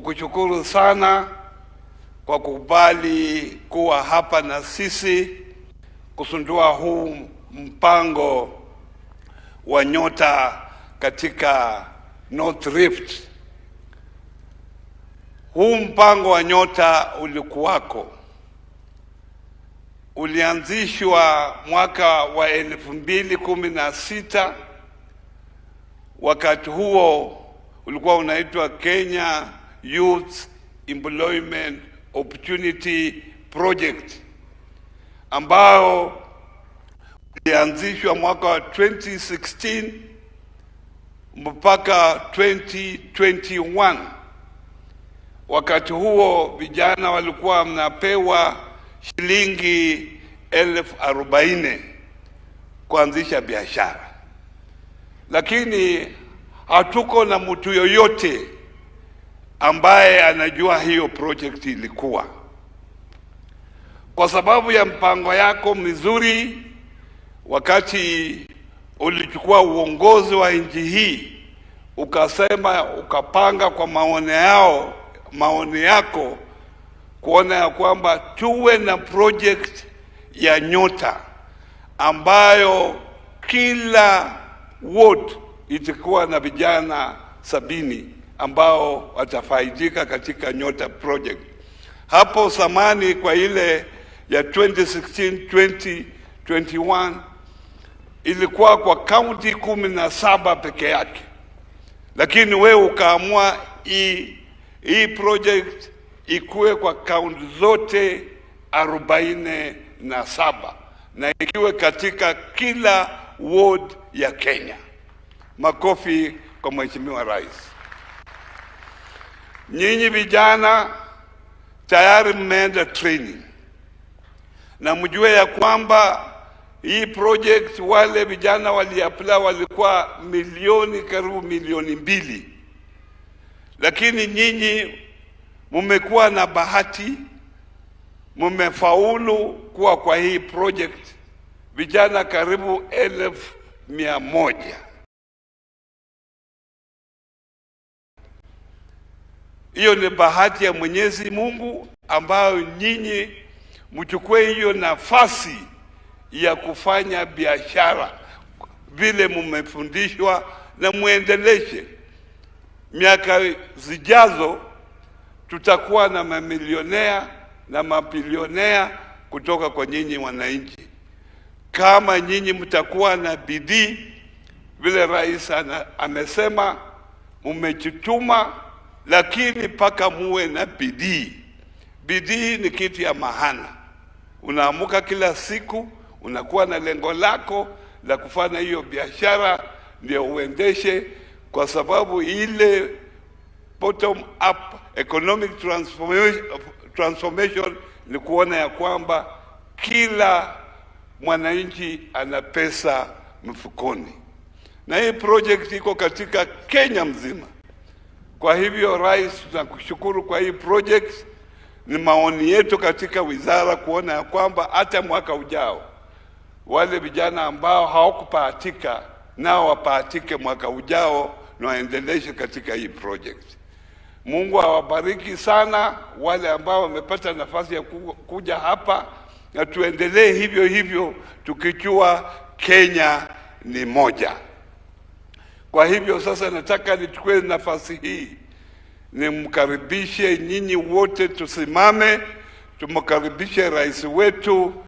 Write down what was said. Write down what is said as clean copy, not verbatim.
kukushukuru sana kwa kukubali kuwa hapa na sisi kusundua huu mpango wa nyota katika North Rift. Huu mpango wa nyota ulikuwako, ulianzishwa mwaka wa 2016. Wakati huo ulikuwa unaitwa Kenya Youth Employment Opportunity Project, ambao ulianzishwa mwaka wa 2016 mpaka 2021. Wakati huo vijana walikuwa mnapewa shilingi 40,000 kuanzisha biashara, lakini hatuko na mtu yoyote ambaye anajua hiyo project ilikuwa. Kwa sababu ya mpango yako mzuri, wakati ulichukua uongozi wa nchi hii, ukasema, ukapanga kwa maoni yako kuona ya kwamba tuwe na project ya nyota ambayo kila ward itakuwa na vijana 70 ambao watafaidika katika nyota project. Hapo zamani kwa ile ya 2016-2021 ilikuwa kwa county 17 peke yake, lakini wewe ukaamua hii project ikuwe kwa kaunti zote 47 na ikiwe katika kila ward ya Kenya. Makofi kwa Mheshimiwa Rais. Nyinyi vijana tayari mmeenda training, na mjue ya kwamba hii project wale vijana waliapply walikuwa karibu milioni 2, lakini nyinyi mmekuwa na bahati, mmefaulu kuwa kwa hii project vijana karibu 1,100. Hiyo ni bahati ya Mwenyezi Mungu ambayo nyinyi mchukue hiyo nafasi ya kufanya biashara vile mmefundishwa na muendeleshe. Miaka zijazo tutakuwa na mamilionea na mabilionea kutoka kwa nyinyi wananchi, kama nyinyi mtakuwa na bidii vile rais amesema, mmejituma, lakini paka muwe na bidii. Bidii ni kitu ya maana. Unaamuka kila siku, unakuwa na lengo lako la kufanya hiyo biashara ndio uendeshe, kwa sababu ile bottom up economic transformation ni kuona ya kwamba kila mwananchi ana pesa mfukoni, na hii project iko katika Kenya mzima. Kwa hivyo Rais, tunakushukuru kwa hii project. Ni maoni yetu katika wizara kuona ya kwamba hata mwaka ujao wale vijana ambao hawakupatika nao wapatike mwaka ujao na waendeleshe katika hii project. Mungu awabariki sana wale ambao wamepata nafasi ya kuja hapa, na tuendelee hivyo hivyo tukijua Kenya ni moja. Kwa hivyo sasa nataka nichukue nafasi hii nimkaribishe nyinyi wote, tusimame tumkaribishe rais wetu